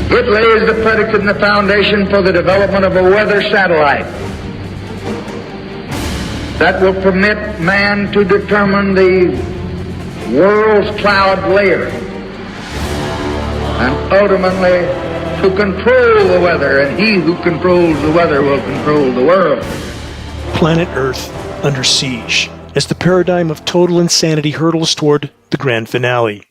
It lays the predicate and the foundation for the development of a weather satellite that will permit man to determine the world's cloud layer and ultimately to control the weather, and he who controls the weather will control the world. Planet Earth under siege as the paradigm of total insanity hurtles toward the grand finale.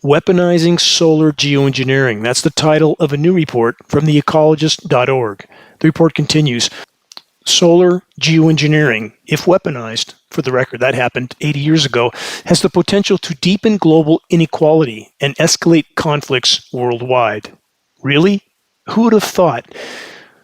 Weaponizing Solar Geoengineering. That's the title of a new report from theecologist.org. The report continues. Solar geoengineering, if weaponized, for the record, that happened 80 years ago, has the potential to deepen global inequality and escalate conflicts worldwide. Really? Who would have thought?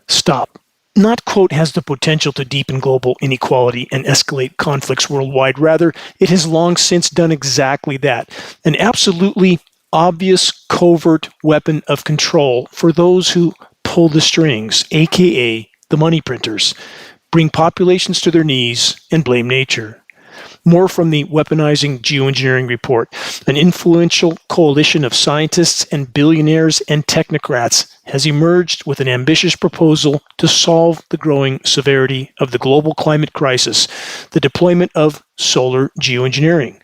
Stop. Not, quote, has the potential to deepen global inequality and escalate conflicts worldwide. Rather, it has long since done exactly that. An absolutely obvious covert weapon of control for those who pull the strings, aka the money printers, bring populations to their knees and blame nature. More from the Weaponizing Geoengineering report. An influential coalition of scientists and billionaires and technocrats has emerged with an ambitious proposal to solve the growing severity of the global climate crisis, the deployment of solar geoengineering,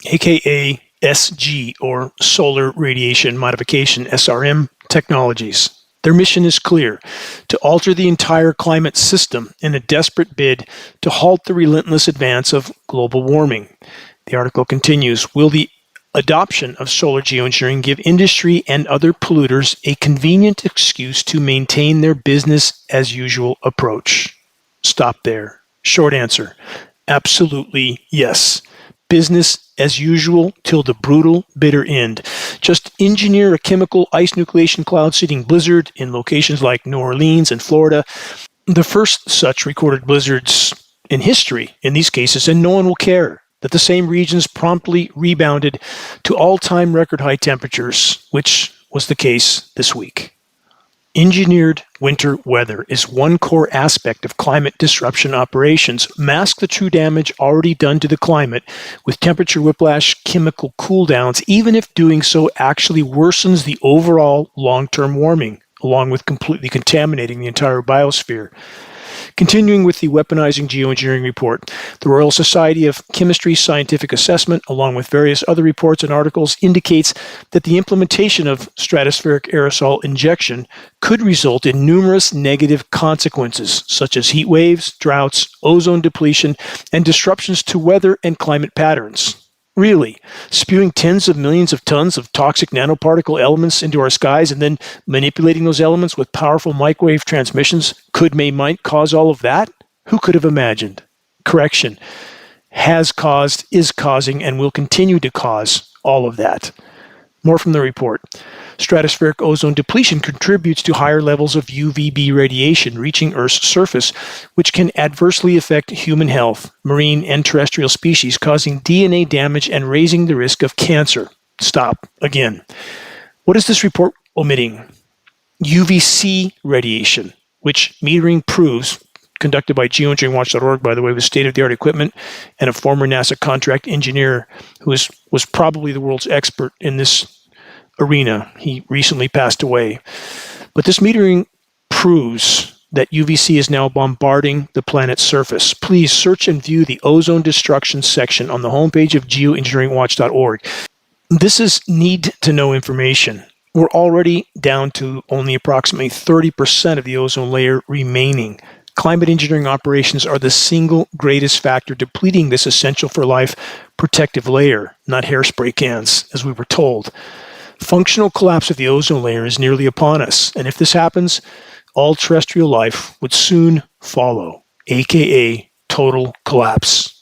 aka SG, or solar radiation modification, SRM technologies. Their mission is clear: to alter the entire climate system in a desperate bid to halt the relentless advance of global warming. The article continues, will the adoption of solar geoengineering give industry and other polluters a convenient excuse to maintain their business as usual approach? Stop there. Short answer, absolutely yes. Business as usual till the brutal, bitter end. Just engineer a chemical ice nucleation cloud-seeding blizzard in locations like New Orleans and Florida, the first such recorded blizzards in history in these cases, and no one will care that the same regions promptly rebounded to all-time record high temperatures, which was the case this week. Engineered winter weather is one core aspect of climate disruption operations. Mask the true damage already done to the climate with temperature whiplash, chemical cooldowns, even if doing so actually worsens the overall long-term warming, along with completely contaminating the entire biosphere. Continuing with the Weaponizing Geoengineering report, the Royal Society of Chemistry Scientific Assessment, along with various other reports and articles, indicates that the implementation of stratospheric aerosol injection could result in numerous negative consequences, such as heat waves, droughts, ozone depletion, and disruptions to weather and climate patterns. Really, spewing tens of millions of tons of toxic nanoparticle elements into our skies and then manipulating those elements with powerful microwave transmissions might cause all of that? Who could have imagined? Correction, has caused, is causing, and will continue to cause all of that. More from the report. Stratospheric ozone depletion contributes to higher levels of UVB radiation reaching Earth's surface, which can adversely affect human health, marine and terrestrial species, causing DNA damage and raising the risk of cancer. Stop. Again. What is this report omitting? UVC radiation, which metering proves, conducted by geoengineeringwatch.org, by the way, with state-of-the-art equipment and a former NASA contract engineer who was probably the world's expert in this arena. He recently passed away. But this metering proves that UVC is now bombarding the planet's surface. Please search and view the ozone destruction section on the homepage of geoengineeringwatch.org. This is need-to-know information. We're already down to only approximately 30% of the ozone layer remaining. Climate engineering operations are the single greatest factor depleting this essential for life protective layer, not hairspray cans, as we were told. Functional collapse of the ozone layer is nearly upon us, and if this happens, all terrestrial life would soon follow, aka total collapse.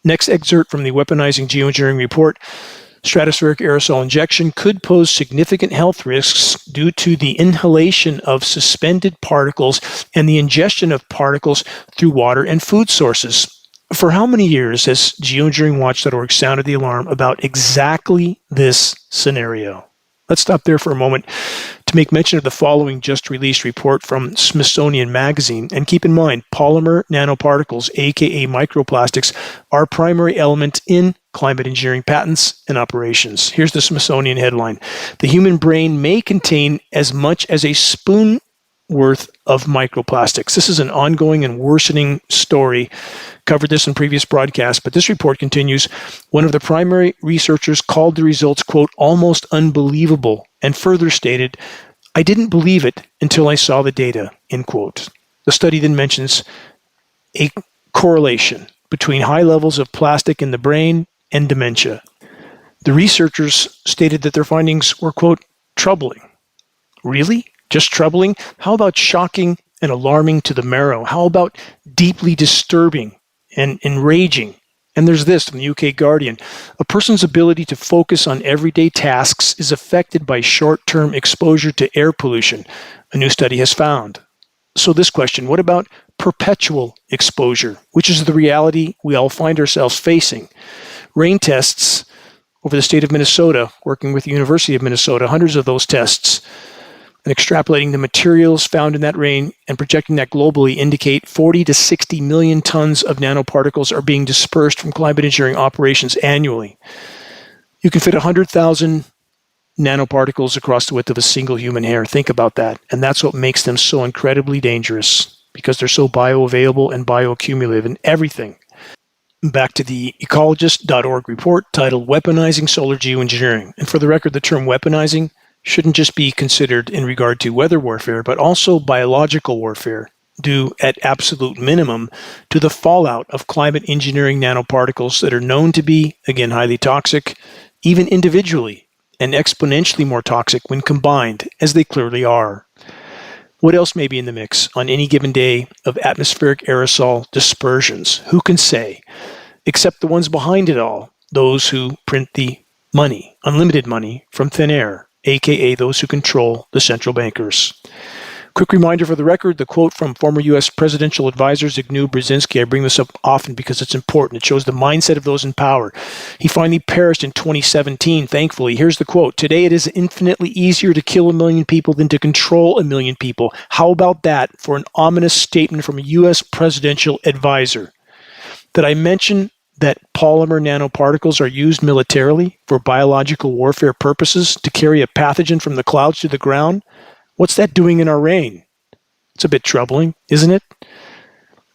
Next excerpt from the Weaponizing Geoengineering report. Stratospheric aerosol injection could pose significant health risks due to the inhalation of suspended particles and the ingestion of particles through water and food sources. For how many years has geoengineeringwatch.org sounded the alarm about exactly this scenario? Let's stop there for a moment to make mention of the following just released report from Smithsonian Magazine. And keep in mind, polymer nanoparticles, aka microplastics, are primary element in climate engineering patents and operations. Here's the Smithsonian headline. The human brain may contain as much as a spoon worth of microplastics. This is an ongoing and worsening story. Covered this in previous broadcasts, but this report continues. One of the primary researchers called the results, quote, almost unbelievable, and further stated, I didn't believe it until I saw the data, end quote. The study then mentions a correlation between high levels of plastic in the brain and dementia. The researchers stated that their findings were, quote, troubling. Really? Just troubling? How about shocking and alarming to the marrow? How about deeply disturbing and enraging? And there's this from the UK Guardian. A person's ability to focus on everyday tasks is affected by short-term exposure to air pollution, a new study has found. So this question, what about perpetual exposure, which is the reality we all find ourselves facing? Rain tests over the state of Minnesota, working with the University of Minnesota, hundreds of those tests, and extrapolating the materials found in that rain and projecting that globally indicate 40 to 60 million tons of nanoparticles are being dispersed from climate engineering operations annually. You can fit 100,000 nanoparticles across the width of a single human hair. Think about that. And that's what makes them so incredibly dangerous, because they're so bioavailable and bioaccumulative in everything. Back to the ecologist.org report titled Weaponizing Solar Geoengineering. And for the record, the term weaponizing shouldn't just be considered in regard to weather warfare, but also biological warfare, due at absolute minimum to the fallout of climate engineering nanoparticles that are known to be, again, highly toxic, even individually, and exponentially more toxic when combined, as they clearly are. What else may be in the mix on any given day of atmospheric aerosol dispersions? Who can say? Except the ones behind it all, those who print the money, unlimited money, from thin air, aka those who control the central bankers. Quick reminder for the record, the quote from former U.S. presidential advisor Zbigniew Brzezinski. I bring this up often because it's important. It shows the mindset of those in power. He finally perished in 2017, thankfully. Here's the quote. Today it is infinitely easier to kill 1 million people than to control 1 million people. How about that for an ominous statement from a U.S. presidential advisor? Did I mention that polymer nanoparticles are used militarily for biological warfare purposes to carry a pathogen from the clouds to the ground? What's that doing in our rain? It's a bit troubling, isn't it?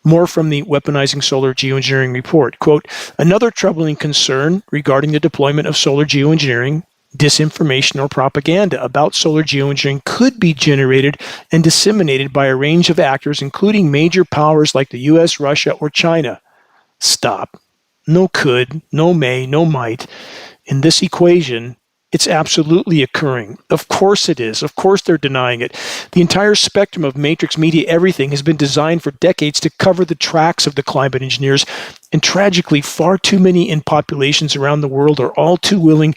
More from the Weaponizing Solar Geoengineering report. Quote, another troubling concern regarding the deployment of solar geoengineering, disinformation or propaganda about solar geoengineering could be generated and disseminated by a range of actors, including major powers like the US, Russia, or China. Stop. No could, no may, no might. In this equation, it's absolutely occurring. Of course it is. Of course they're denying it. The entire spectrum of matrix media, everything, has been designed for decades to cover the tracks of the climate engineers. And tragically, far too many in populations around the world are all too willing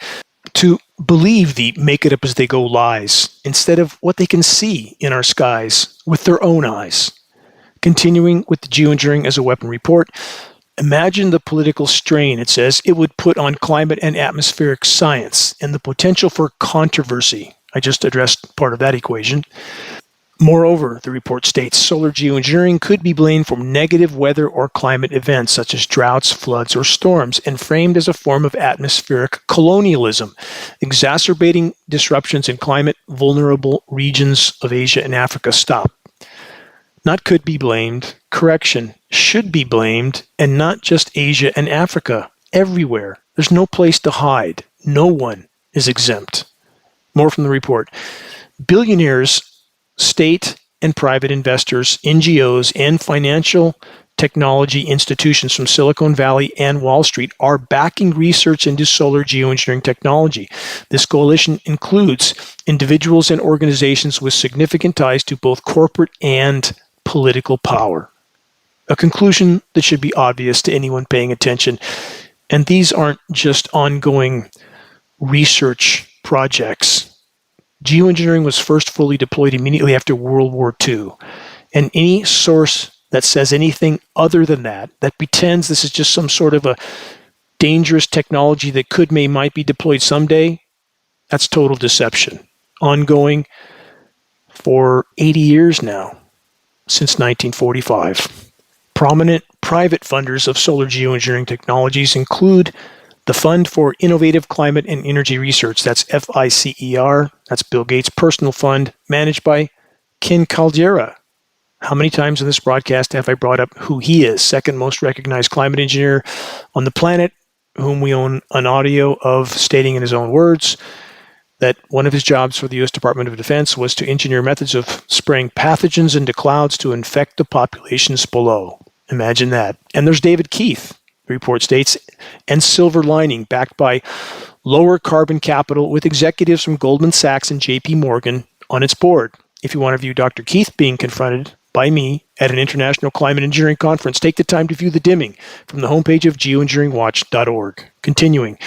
to believe the make it up as they go lies instead of what they can see in our skies with their own eyes. Continuing with the Geoengineering as a Weapon report, imagine the political strain, it says, it would put on climate and atmospheric science and the potential for controversy. I just addressed part of that equation. Moreover, the report states, solar geoengineering could be blamed for negative weather or climate events such as droughts, floods, or storms, and framed as a form of atmospheric colonialism, exacerbating disruptions in climate vulnerable regions of Asia and Africa. Stop. Not could be blamed, correction, should be blamed, and not just Asia and Africa, everywhere. There's no place to hide. No one is exempt. More from the report. Billionaires, state and private investors, NGOs, and financial technology institutions from Silicon Valley and Wall Street are backing research into solar geoengineering technology. This coalition includes individuals and organizations with significant ties to both corporate and political power. A conclusion that should be obvious to anyone paying attention. And these aren't just ongoing research projects. Geoengineering was first fully deployed immediately after World War II. And any source that says anything other than that, that pretends this is just some sort of a dangerous technology that could, may, might be deployed someday, that's total deception. Ongoing for 80 years now. Since 1945. Prominent private funders of solar geoengineering technologies include The Fund for Innovative Climate and Energy Research, that's FICER, that's Bill Gates' personal fund, managed by Ken Caldera. How many times in this broadcast have I brought up who he is? Second most recognized climate engineer on the planet, whom we own an audio of stating in his own words that one of his jobs for the U.S. Department of Defense was to engineer methods of spraying pathogens into clouds to infect the populations below. Imagine that. And there's David Keith, the report states, and Silver Lining, backed by lower carbon capital with executives from Goldman Sachs and JP Morgan on its board. If you want to view Dr. Keith being confronted by me at an international climate engineering conference, take the time to view the dimming from the homepage of geoengineeringwatch.org. Continuing,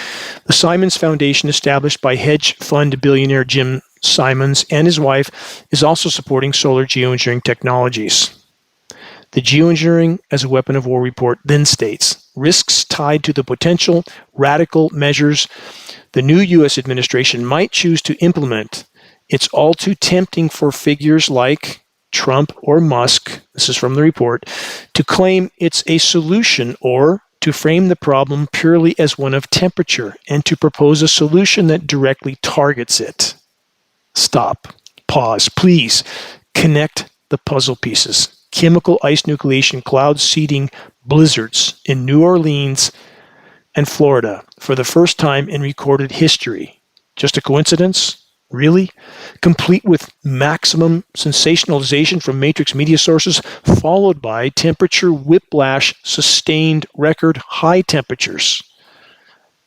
the Simons Foundation, established by hedge fund billionaire Jim Simons and his wife, is also supporting solar geoengineering technologies. The Geoengineering as a Weapon of War report then states, risks tied to the potential radical measures the new U.S. administration might choose to implement. It's all too tempting for figures like Trump or Musk, this is from the report, to claim it's a solution or to frame the problem purely as one of temperature and to propose a solution that directly targets it. Stop. Pause. Please connect the puzzle pieces. Chemical ice nucleation cloud seeding blizzards in New Orleans and Florida for the first time in recorded history. Just a coincidence? Really? Complete with maximum sensationalization from matrix media sources, followed by temperature whiplash sustained record high temperatures.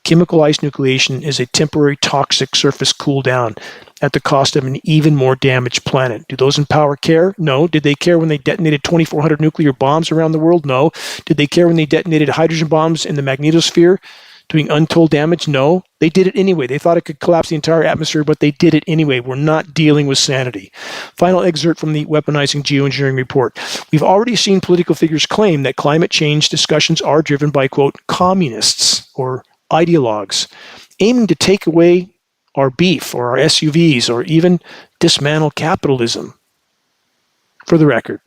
Chemical ice nucleation is a temporary toxic surface cool down at the cost of an even more damaged planet. Do those in power care? No. Did they care when they detonated 2,400 nuclear bombs around the world? No. Did they care when they detonated hydrogen bombs in the magnetosphere, doing untold damage? No. They did it anyway. They thought it could collapse the entire atmosphere, but they did it anyway. We're not dealing with sanity. Final excerpt from the Weaponizing Geoengineering report. We've already seen political figures claim that climate change discussions are driven by, quote, communists or ideologues, aiming to take away our beef or our SUVs or even dismantle capitalism. For the record,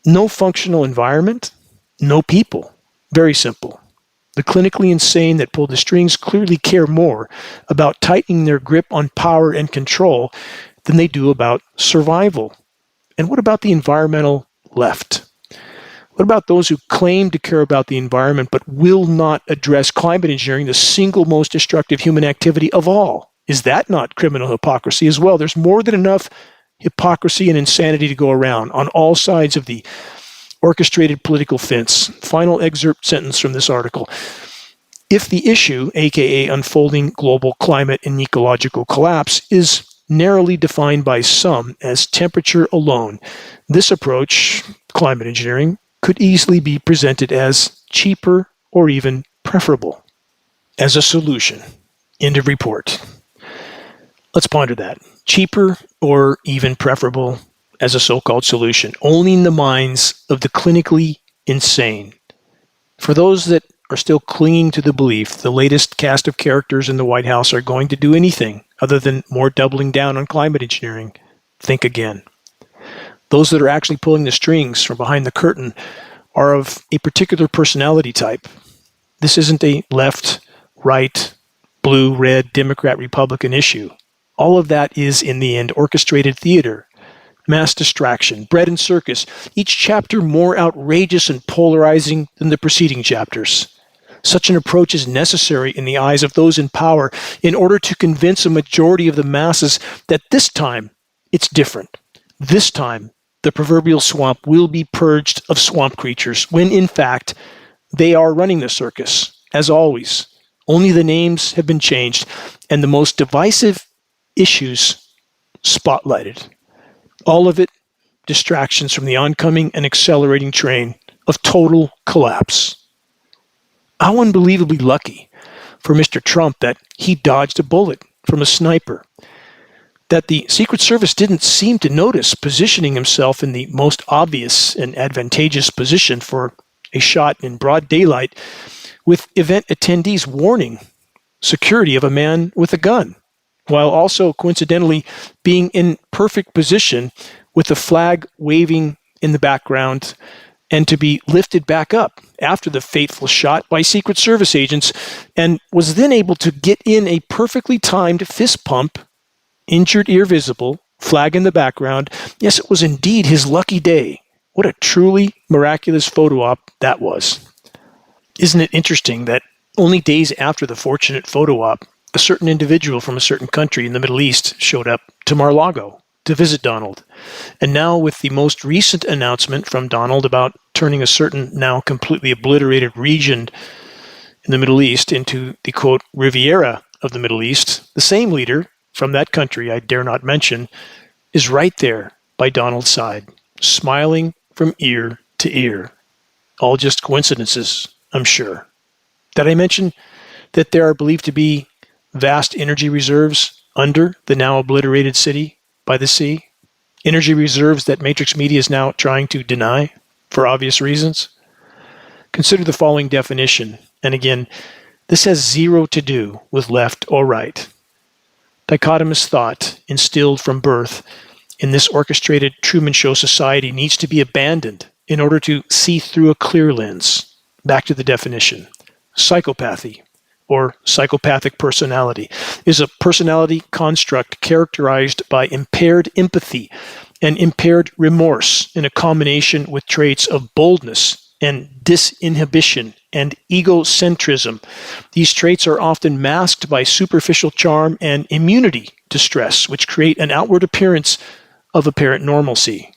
no functional environment, no people. Very simple. The clinically insane that pull the strings clearly care more about tightening their grip on power and control than they do about survival. And what about the environmental left? What about those who claim to care about the environment but will not address climate engineering, the single most destructive human activity of all? Is that not criminal hypocrisy as well? There's more than enough hypocrisy and insanity to go around on all sides of the orchestrated political fence. Final excerpt sentence from this article. If the issue, aka unfolding global climate and ecological collapse, is narrowly defined by some as temperature alone, this approach, climate engineering, could easily be presented as cheaper or even preferable as a solution. End of report. Let's ponder that. Cheaper or even preferable as a so-called solution, only in the minds of the clinically insane. For those that are still clinging to the belief the latest cast of characters in the White House are going to do anything other than more doubling down on climate engineering, think again. Those that are actually pulling the strings from behind the curtain are of a particular personality type. This isn't a left, right, blue, red, Democrat, Republican issue. All of that is, in the end, orchestrated theater, mass distraction, bread and circus, each chapter more outrageous and polarizing than the preceding chapters. Such an approach is necessary in the eyes of those in power in order to convince a majority of the masses that this time it's different. This time, the proverbial swamp will be purged of swamp creatures when, in fact, they are running the circus, as always. Only the names have been changed and the most divisive issues spotlighted. All of it distractions from the oncoming and accelerating train of total collapse. How unbelievably lucky for Mr. Trump that he dodged a bullet from a sniper, that the Secret Service didn't seem to notice positioning himself in the most obvious and advantageous position for a shot in broad daylight, with event attendees warning security of a man with a gun, while also coincidentally being in perfect position with the flag waving in the background and to be lifted back up after the fateful shot by Secret Service agents, and was then able to get in a perfectly timed fist pump, injured ear visible, flag in the background. Yes, it was indeed his lucky day. What a truly miraculous photo op that was. Isn't it interesting that only days after the fortunate photo op, a certain individual from a certain country in the Middle East showed up to Mar-a-Lago to visit Donald. And now with the most recent announcement from Donald about turning a certain now completely obliterated region in the Middle East into the, quote, Riviera of the Middle East, the same leader from that country I dare not mention is right there by Donald's side, smiling from ear to ear. All just coincidences, I'm sure. Did I mention that there are believed to be vast energy reserves under the now obliterated city by the sea? Energy reserves that Matrix Media is now trying to deny for obvious reasons? Consider the following definition, and again, this has zero to do with left or right. Dichotomous thought instilled from birth in this orchestrated Truman Show society needs to be abandoned in order to see through a clear lens. Back to the definition. Psychopathy, or psychopathic personality, is a personality construct characterized by impaired empathy and impaired remorse in a combination with traits of boldness and disinhibition and egocentrism. These traits are often masked by superficial charm and immunity to stress, which create an outward appearance of apparent normalcy.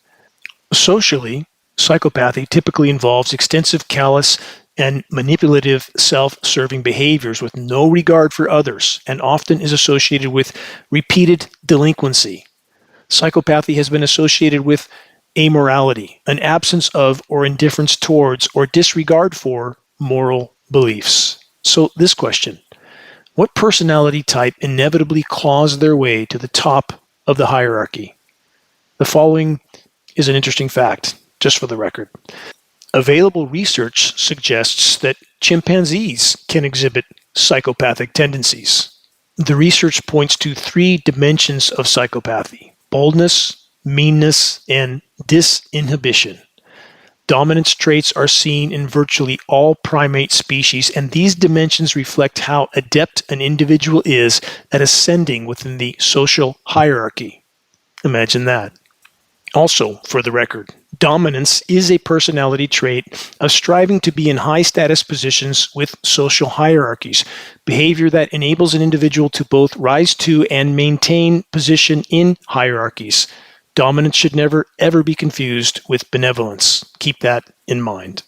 Socially, psychopathy typically involves extensive callous and manipulative self-serving behaviors with no regard for others, and often is associated with repeated delinquency. Psychopathy has been associated with amorality, an absence of or indifference towards or disregard for moral beliefs. So this question, what personality type inevitably claws their way to the top of the hierarchy? The following is an interesting fact, just for the record. Available research suggests that chimpanzees can exhibit psychopathic tendencies. The research points to 3 dimensions of psychopathy: boldness, meanness, and disinhibition. Dominance traits are seen in virtually all primate species, and these dimensions reflect how adept an individual is at ascending within the social hierarchy. Imagine that. Also, for the record, dominance is a personality trait of striving to be in high-status positions with social hierarchies, behavior that enables an individual to both rise to and maintain position in hierarchies. Dominance should never, ever be confused with benevolence. Keep that in mind.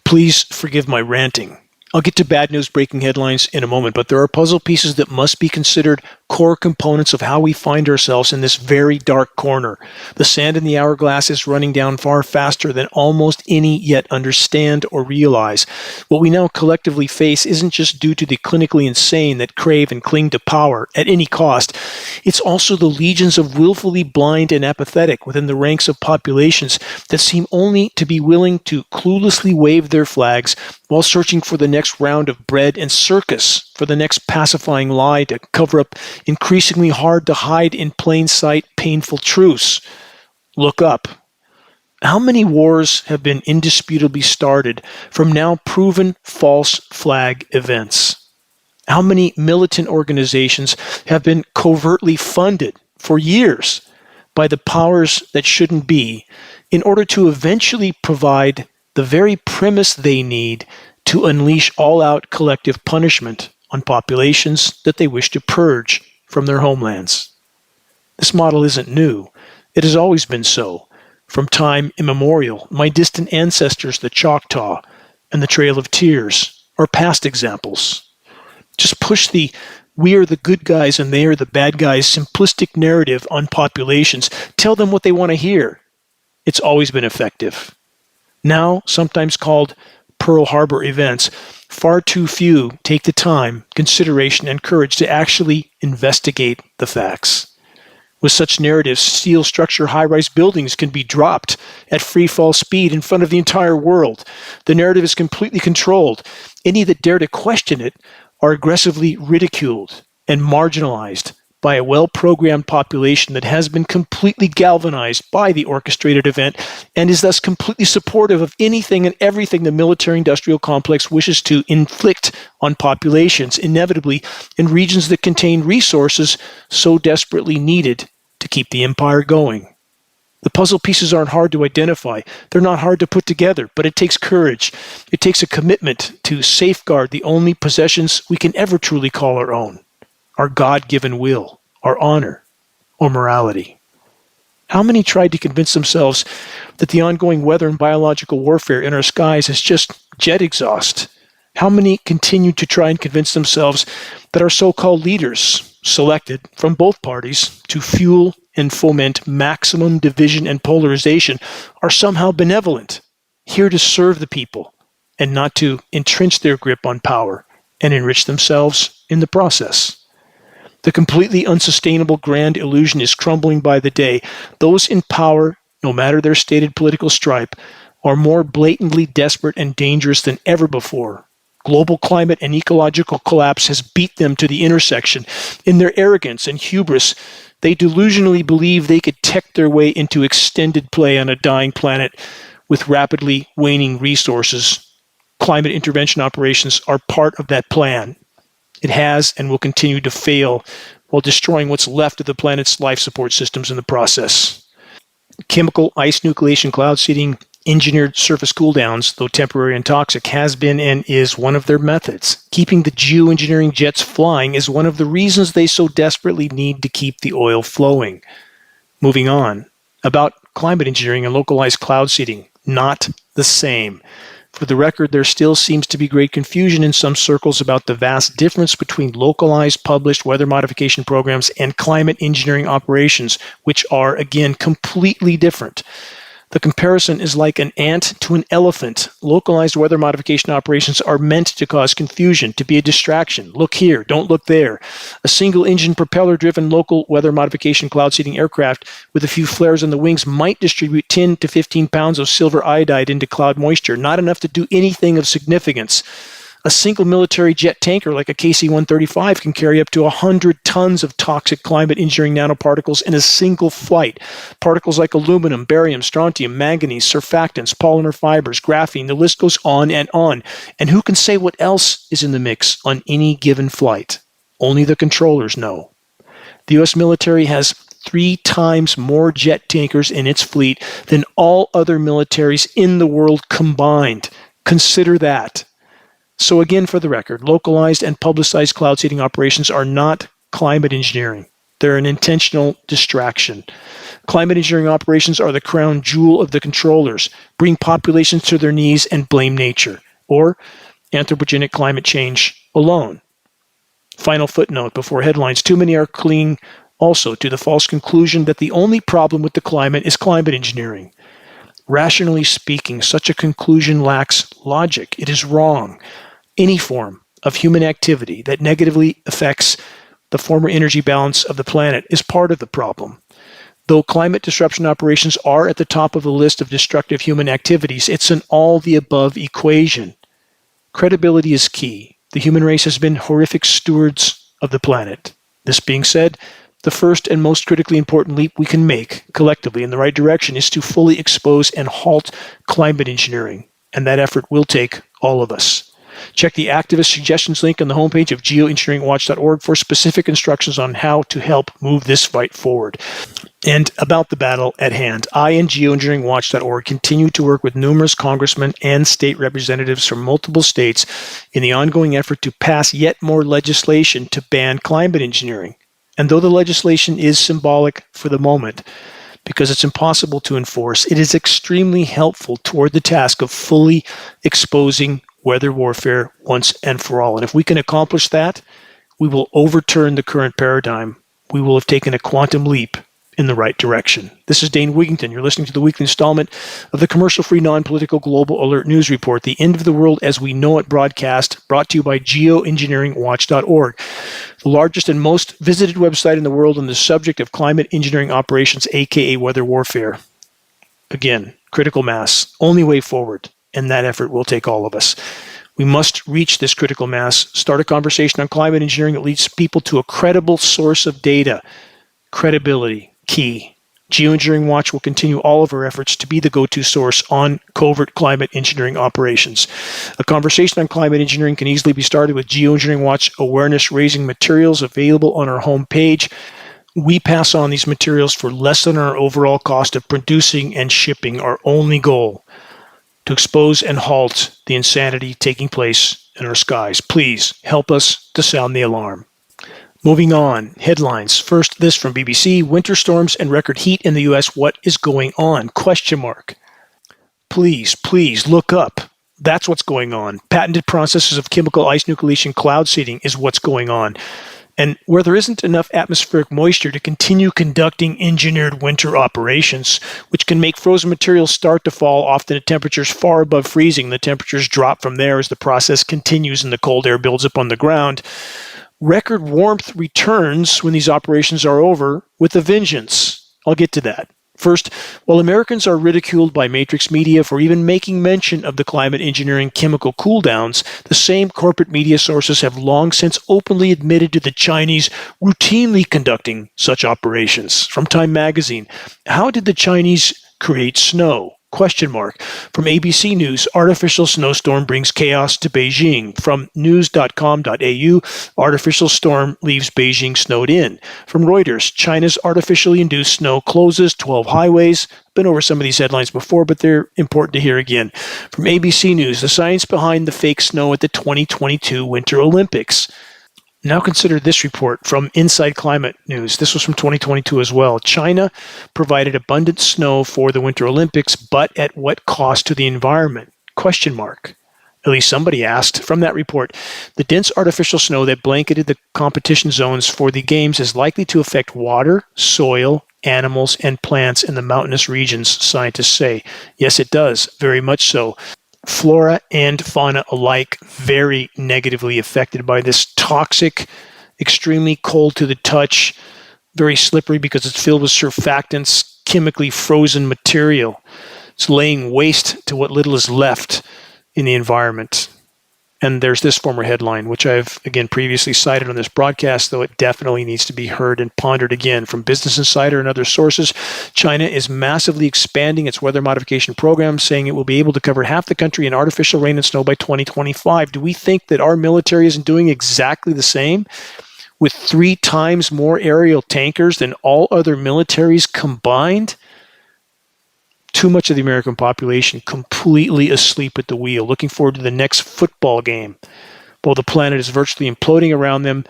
Please forgive my ranting. I'll get to bad news breaking headlines in a moment, but there are puzzle pieces that must be considered core components of how we find ourselves in this very dark corner. The sand in the hourglass is running down far faster than almost any yet understand or realize. What we now collectively face isn't just due to the clinically insane that crave and cling to power at any cost. It's also the legions of willfully blind and apathetic within the ranks of populations that seem only to be willing to cluelessly wave their flags while searching for the next round of bread and circus, for the next pacifying lie to cover up increasingly hard to hide in plain sight painful truths. Look up. How many wars have been indisputably started from now proven false flag events? How many militant organizations have been covertly funded for years by the powers that shouldn't be in order to eventually provide the very premise they need to unleash all-out collective punishment on populations that they wish to purge from their homelands? This model isn't new. It has always been so. From time immemorial, my distant ancestors, the Choctaw and the Trail of Tears, are past examples. Just push the "we are the good guys and they are the bad guys" simplistic narrative on populations. Tell them what they want to hear. It's always been effective. Now, sometimes called Pearl Harbor events, far too few take the time, consideration, and courage to actually investigate the facts. With such narratives, steel structure high-rise buildings can be dropped at free-fall speed in front of the entire world. The narrative is completely controlled. Any that dare to question it are aggressively ridiculed and marginalized by a well-programmed population that has been completely galvanized by the orchestrated event and is thus completely supportive of anything and everything the military-industrial complex wishes to inflict on populations, inevitably in regions that contain resources so desperately needed to keep the empire going. The puzzle pieces aren't hard to identify. They're not hard to put together, but it takes courage. It takes a commitment to safeguard the only possessions we can ever truly call our own: our God-given will, our honor, or morality. How many tried to convince themselves that the ongoing weather and biological warfare in our skies is just jet exhaust? How many continue to try and convince themselves that our so-called leaders, selected from both parties to fuel and foment maximum division and polarization, are somehow benevolent, here to serve the people, and not to entrench their grip on power and enrich themselves in the process? The completely unsustainable grand illusion is crumbling by the day. Those in power, no matter their stated political stripe, are more blatantly desperate and dangerous than ever before. Global climate and ecological collapse has beat them to the intersection. In their arrogance and hubris, they delusionally believe they could tech their way into extended play on a dying planet with rapidly waning resources. Climate intervention operations are part of that plan. It has and will continue to fail while destroying what's left of the planet's life support systems in the process. Chemical ice nucleation cloud seeding, engineered surface cooldowns, though temporary and toxic, has been and is one of their methods. Keeping the geoengineering jets flying is one of the reasons they so desperately need to keep the oil flowing. Moving on. About climate engineering and localized cloud seeding, not the same. For the record, there still seems to be great confusion in some circles about the vast difference between localized published weather modification programs and climate engineering operations, which are, again, completely different. The comparison is like an ant to an elephant. Localized weather modification operations are meant to cause confusion, to be a distraction. Look here, don't look there. A single-engine, propeller-driven local weather modification cloud seeding aircraft with a few flares on the wings might distribute 10 to 15 pounds of silver iodide into cloud moisture, not enough to do anything of significance. A single military jet tanker like a KC-135 can carry up to 100 tons of toxic climate engineering nanoparticles in a single flight. Particles like aluminum, barium, strontium, manganese, surfactants, polymer fibers, graphene, the list goes on and on. And who can say what else is in the mix on any given flight? Only the controllers know. The U.S. military has 3 times more jet tankers in its fleet than all other militaries in the world combined. Consider that. So again, for the record, localized and publicized cloud seeding operations are not climate engineering. They're an intentional distraction. Climate engineering operations are the crown jewel of the controllers. Bring populations to their knees and blame nature, or anthropogenic climate change alone. Final footnote before headlines. Too many are clinging also to the false conclusion that the only problem with the climate is climate engineering. Rationally speaking, such a conclusion lacks logic. It is wrong. Any form of human activity that negatively affects the former energy balance of the planet is part of the problem. Though climate disruption operations are at the top of the list of destructive human activities, it's an all-the-above equation. Credibility is key. The human race has been horrific stewards of the planet. This being said, the first and most critically important leap we can make collectively in the right direction is to fully expose and halt climate engineering, and that effort will take all of us. Check the activist suggestions link on the homepage of geoengineeringwatch.org for specific instructions on how to help move this fight forward. And about the battle at hand, I and geoengineeringwatch.org continue to work with numerous congressmen and state representatives from multiple states in the ongoing effort to pass yet more legislation to ban climate engineering. And though the legislation is symbolic for the moment, because it's impossible to enforce, it is extremely helpful toward the task of fully exposing weather warfare once and for all. And if we can accomplish that, we will overturn the current paradigm. We will have taken a quantum leap in the right direction. This is Dane Wigington. You're listening to the weekly installment of the commercial-free, non-political Global Alert News Report, the end of the world as we know it broadcast, brought to you by geoengineeringwatch.org, the largest and most visited website in the world on the subject of climate engineering operations, aka weather warfare. Again, critical mass, only way forward, and that effort will take all of us. We must reach this critical mass, start a conversation on climate engineering that leads people to a credible source of data. Credibility, key. Geoengineering Watch will continue all of our efforts to be the go-to source on covert climate engineering operations. A conversation on climate engineering can easily be started with Geoengineering Watch awareness-raising materials available on our homepage. We pass on these materials for less than our overall cost of producing and shipping. Our only goal, to expose and halt the insanity taking place in our skies. Please help us to sound the alarm. Moving on, headlines. First, this from BBC, winter storms and record heat in the U.S. What is going on? Question mark. Please look up. That's what's going on. Patented processes of chemical ice nucleation cloud seeding is what's going on. And where there isn't enough atmospheric moisture to continue conducting engineered winter operations, which can make frozen materials start to fall, often at temperatures far above freezing. The temperatures drop from there as the process continues and the cold air builds up on the ground. Record warmth returns when these operations are over with a vengeance. I'll get to that. First, while Americans are ridiculed by matrix media for even making mention of the climate engineering chemical cooldowns, the same corporate media sources have long since openly admitted to the Chinese routinely conducting such operations. From Time magazine, how did the Chinese create snow? Question mark. From ABC News, artificial snowstorm brings chaos to Beijing. From news.com.au, artificial storm leaves Beijing snowed in. From Reuters, China's artificially induced snow closes 12 highways. Been over some of these headlines before, but they're important to hear again. From ABC News, the science behind the fake snow at the 2022 Winter Olympics. Now consider this report from Inside Climate News. This was from 2022 as well. China provided abundant snow for the Winter Olympics, but at what cost to the environment? Question mark. At least somebody asked. From that report, the dense artificial snow that blanketed the competition zones for the games is likely to affect water, soil, animals, and plants in the mountainous regions, scientists say. Yes, it does. Very much so. Flora and fauna alike very negatively affected by this toxic, extremely cold to the touch, very slippery because it's filled with surfactants, chemically frozen material. It's laying waste to what little is left in the environment. And there's this former headline, which I've, again, previously cited on this broadcast, though it definitely needs to be heard and pondered again. From Business Insider and other sources, China is massively expanding its weather modification program, saying it will be able to cover half the country in artificial rain and snow by 2025. Do we think that our military isn't doing exactly the same? With 3 times more aerial tankers than all other militaries combined? Too much of the American population completely asleep at the wheel, looking forward to the next football game, while the planet is virtually imploding around them,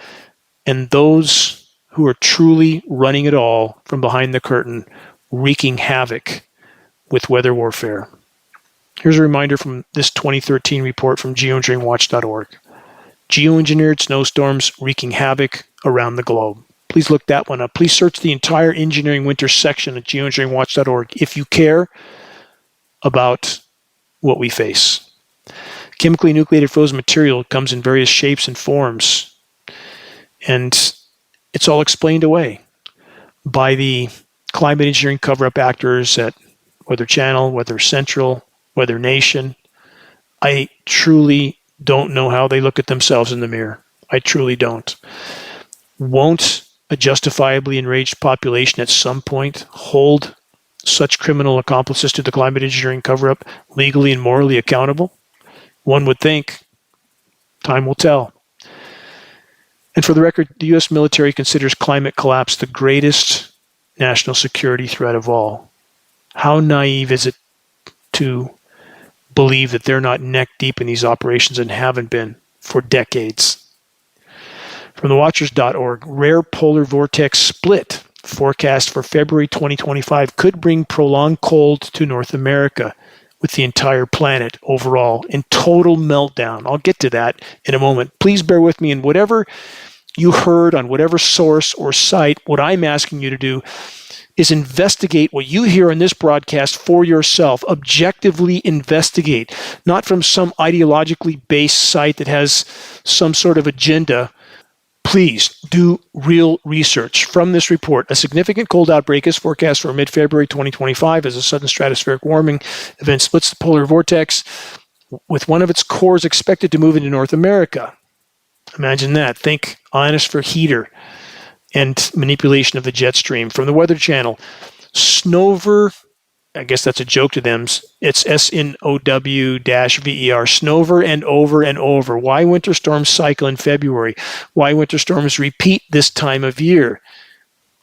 and those who are truly running it all from behind the curtain, wreaking havoc with weather warfare. Here's a reminder from this 2013 report from geoengineeringwatch.org. Geoengineered snowstorms wreaking havoc around the globe. Please look that one up. Please search the entire engineering winter section at geoengineeringwatch.org if you care about what we face. Chemically nucleated frozen material comes in various shapes and forms, and it's all explained away by the climate engineering cover-up actors at Weather Channel, Weather Central, Weather Nation. I truly don't know how they look at themselves in the mirror. I truly don't. Won't a justifiably enraged population at some point hold such criminal accomplices to the climate engineering cover-up legally and morally accountable? One would think. Time will tell. And for the record, the U.S. military considers climate collapse the greatest national security threat of all. How naive is it to believe that they're not neck deep in these operations and haven't been for decades? From thewatchers.org, rare polar vortex split forecast for February 2025 could bring prolonged cold to North America, with the entire planet overall in total meltdown. I'll get to that in a moment. Please bear with me, and whatever you heard on whatever source or site, what I'm asking you to do is investigate what you hear in this broadcast for yourself. Objectively investigate, not from some ideologically based site that has some sort of agenda. Please do real research. From this report, a significant cold outbreak is forecast for mid-February 2025 as a sudden stratospheric warming event splits the polar vortex. with one of its cores expected to move into North America. Imagine that. Think ionosphere heater and manipulation of the jet stream. From the Weather Channel, Snover, I guess that's a joke to them. It's SNOW-VER, Snover and over and over. Why winter storms cycle in February? Why winter storms repeat this time of year?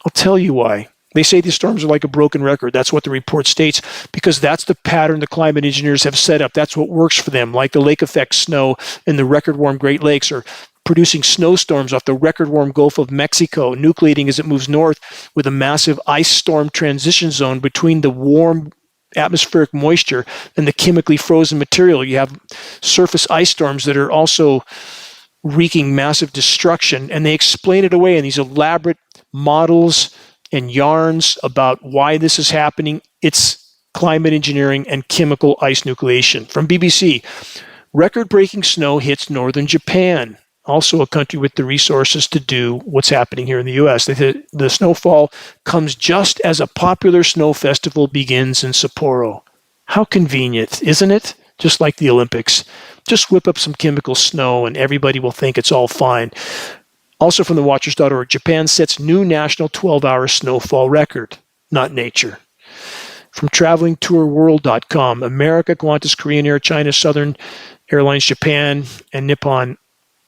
I'll tell you why. They say these storms are like a broken record. That's what the report states, because that's the pattern the climate engineers have set up. That's what works for them, like the lake effect snow in the record-warm Great Lakes, or producing snowstorms off the record-warm Gulf of Mexico, nucleating as it moves north with a massive ice storm transition zone between the warm atmospheric moisture and the chemically frozen material. You have surface ice storms that are also wreaking massive destruction, and they explain it away in these elaborate models and yarns about why this is happening. It's climate engineering and chemical ice nucleation. From BBC, record-breaking snow hits northern Japan, also a country with the resources to do what's happening here in the U.S. The snowfall comes just as a popular snow festival begins in Sapporo. How convenient, isn't it? Just like the Olympics. Just whip up some chemical snow and everybody will think it's all fine. Also from thewatchers.org, Japan sets new national 12-hour snowfall record, not nature. From travelingtourworld.com, America, Qantas, Korean Air, China, Southern Airlines, Japan, and Nippon,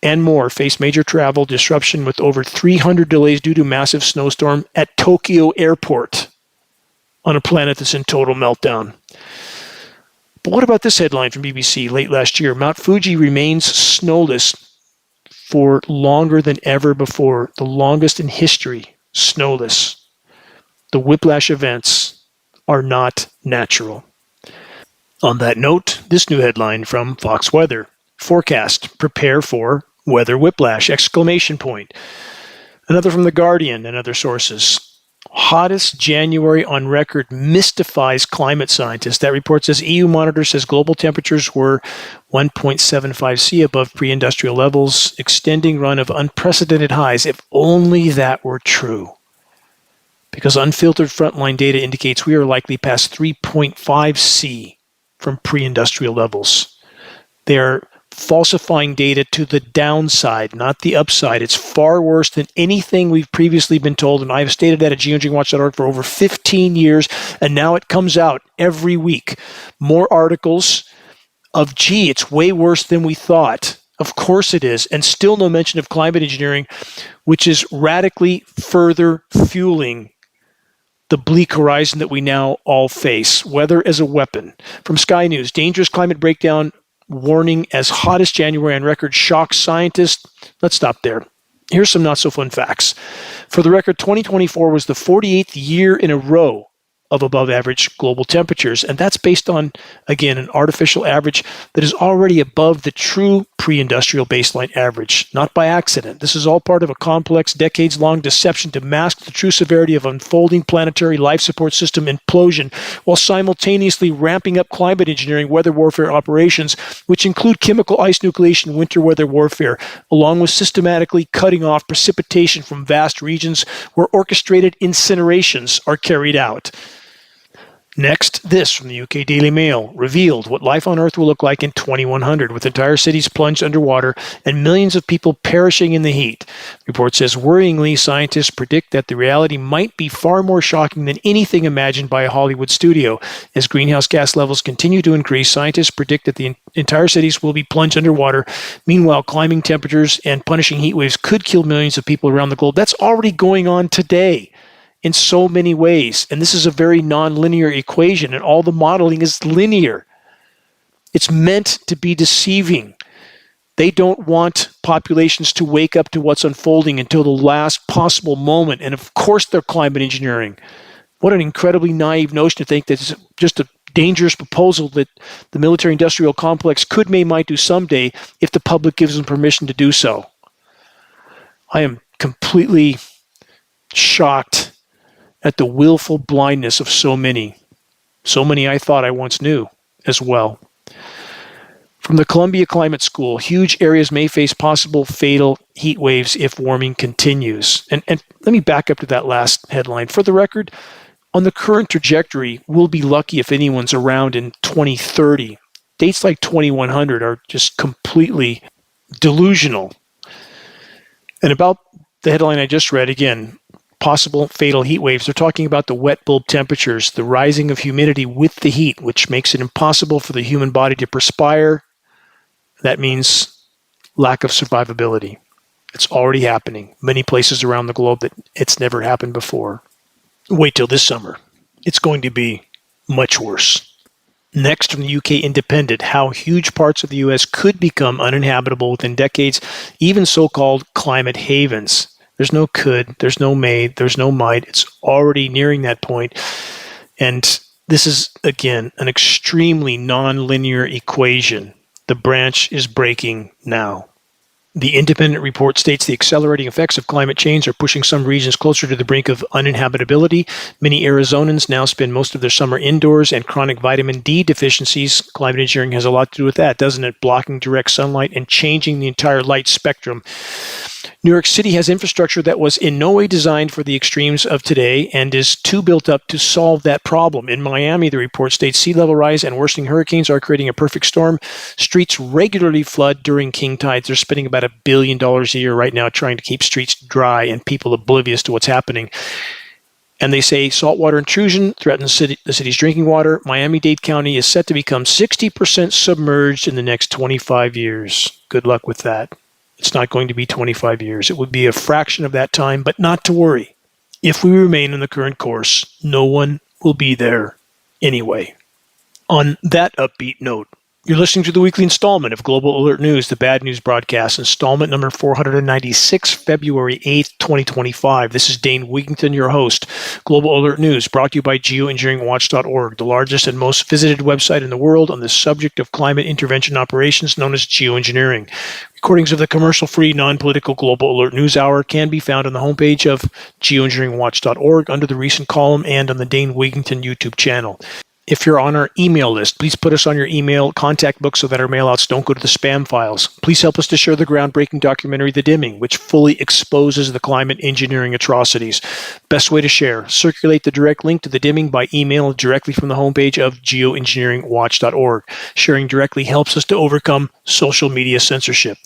and more face major travel disruption with over 300 delays due to massive snowstorm at Tokyo Airport on a planet that's in total meltdown. But what about this headline from BBC late last year? Mount Fuji remains snowless for longer than ever before, the longest in history, snowless. The whiplash events are not natural. On that note, this new headline from Fox Weather. Forecast, prepare for weather whiplash, exclamation point. Another from The Guardian and other sources. Hottest January on record mystifies climate scientists. That report says EU monitor says global temperatures were 1.75 C above pre-industrial levels, extending run of unprecedented highs. If only that were true. Because unfiltered frontline data indicates we are likely past 3.5 C from pre-industrial levels. They are falsifying data to the downside, not the upside. It's far worse than anything we've previously been told, and I've stated that at geoengineeringwatch.org for over 15 years, and now it comes out every week. More articles of, gee, it's way worse than we thought. Of course it is, and still no mention of climate engineering, which is radically further fueling the bleak horizon that we now all face. Weather as a weapon. From Sky News, dangerous climate breakdown warning as hottest January on record shocks scientists. Let's stop there. Here's some not so fun facts. For the record, 2024 was the 48th year in a row of above average global temperatures. And that's based on, again, an artificial average that is already above the true pre-industrial baseline average, not by accident. This is all part of a complex, decades-long deception to mask the true severity of unfolding planetary life support system implosion, while simultaneously ramping up climate engineering weather warfare operations, which include chemical ice nucleation winter weather warfare, along with systematically cutting off precipitation from vast regions where orchestrated incinerations are carried out. Next, this from the UK Daily Mail revealed what life on Earth will look like in 2100, with entire cities plunged underwater and millions of people perishing in the heat. The report says, worryingly, scientists predict that the reality might be far more shocking than anything imagined by a Hollywood studio. As greenhouse gas levels continue to increase, scientists predict that the entire cities will be plunged underwater. Meanwhile, climbing temperatures and punishing heat waves could kill millions of people around the globe. That's already going on today in so many ways. And this is a very nonlinear equation, and all the modeling is linear. It's meant to be deceiving. They don't want populations to wake up to what's unfolding until the last possible moment. And of course they're climate engineering. What an incredibly naive notion to think that it's just a dangerous proposal that the military-industrial complex could, may, might do someday if the public gives them permission to do so. I am completely shocked at the willful blindness of so many. So many I thought I once knew as well. From the Columbia Climate School, huge areas may face possible fatal heat waves if warming continues. And let me back up to that last headline. For the record, on the current trajectory, we'll be lucky if anyone's around in 2030 dates like 2100 are just completely delusional. And about the headline I just read, again, possible fatal heat waves. They're talking about the wet bulb temperatures, the rising of humidity with the heat, which makes it impossible for the human body to perspire. That means lack of survivability. It's already happening. Many places around the globe that it's never happened before. Wait till this summer. It's going to be much worse. Next from the UK Independent, how huge parts of the US could become uninhabitable within decades, even so-called climate havens. There's no could, there's no may, there's no might. It's already nearing that point. And this is, again, an extremely nonlinear equation. The branch is breaking now. The Independent report states the accelerating effects of climate change are pushing some regions closer to the brink of uninhabitability. Many Arizonans now spend most of their summer indoors, and chronic vitamin D deficiencies. Climate engineering has a lot to do with that, doesn't it? Blocking direct sunlight and changing the entire light spectrum. New York City has infrastructure that was in no way designed for the extremes of today and is too built up to solve that problem. In Miami, the report states sea level rise and worsening hurricanes are creating a perfect storm. Streets regularly flood during king tides. They're spending about $1 billion a year right now trying to keep streets dry and people oblivious to what's happening. And they say saltwater intrusion threatens the city's drinking water. Miami-Dade County is set to become 60% submerged in the next 25 years. Good luck with that. It's not going to be 25 years. It would be a fraction of that time, but not to worry. If we remain on the current course, no one will be there anyway. On that upbeat note, you're listening to the weekly installment of Global Alert News, the Bad News Broadcast, installment number 496, February 8th, 2025. This is Dane Wigington, your host. Global Alert News, brought to you by Geoengineeringwatch.org, the largest and most visited website in the world on the subject of climate intervention operations known as geoengineering. Recordings of the commercial-free, non-political Global Alert News Hour can be found on the homepage of Geoengineeringwatch.org under the recent column and on the Dane Wigington YouTube channel. If you're on our email list, please put us on your email contact book so that our mailouts don't go to the spam files. Please help us to share the groundbreaking documentary, The Dimming, which fully exposes the climate engineering atrocities. Best way to share, circulate the direct link to The Dimming by email directly from the homepage of geoengineeringwatch.org. Sharing directly helps us to overcome social media censorship.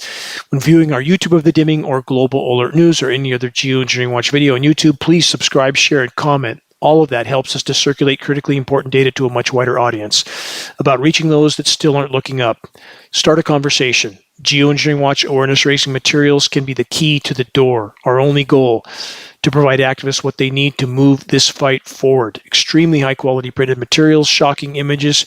When viewing our YouTube of The Dimming or Global Alert News or any other Geoengineering Watch video on YouTube, please subscribe, share, and comment. All of that helps us to circulate critically important data to a much wider audience. About reaching those that still aren't looking up, start a conversation. Geoengineering Watch awareness raising materials can be the key to the door. Our only goal, to provide activists what they need to move this fight forward. Extremely high quality printed materials, shocking images,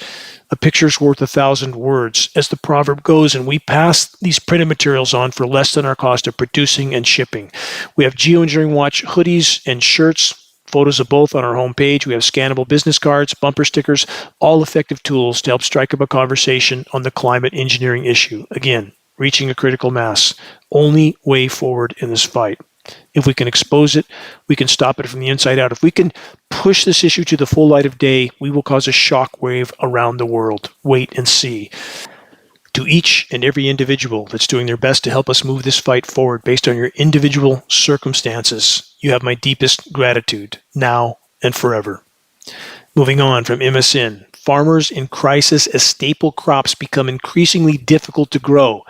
a picture's worth 1,000 words. As the proverb goes, and we pass these printed materials on for less than our cost of producing and shipping. We have Geoengineering Watch hoodies and shirts, photos of both on our homepage. We have scannable business cards, bumper stickers, all effective tools to help strike up a conversation on the climate engineering issue. Again, reaching a critical mass. Only way forward in this fight. If we can expose it, we can stop it from the inside out. If we can push this issue to the full light of day, we will cause a shockwave around the world. Wait and see. To each and every individual that's doing their best to help us move this fight forward based on your individual circumstances, you have my deepest gratitude, now and forever. Moving on from MSN, farmers in crisis as staple crops become increasingly difficult to grow.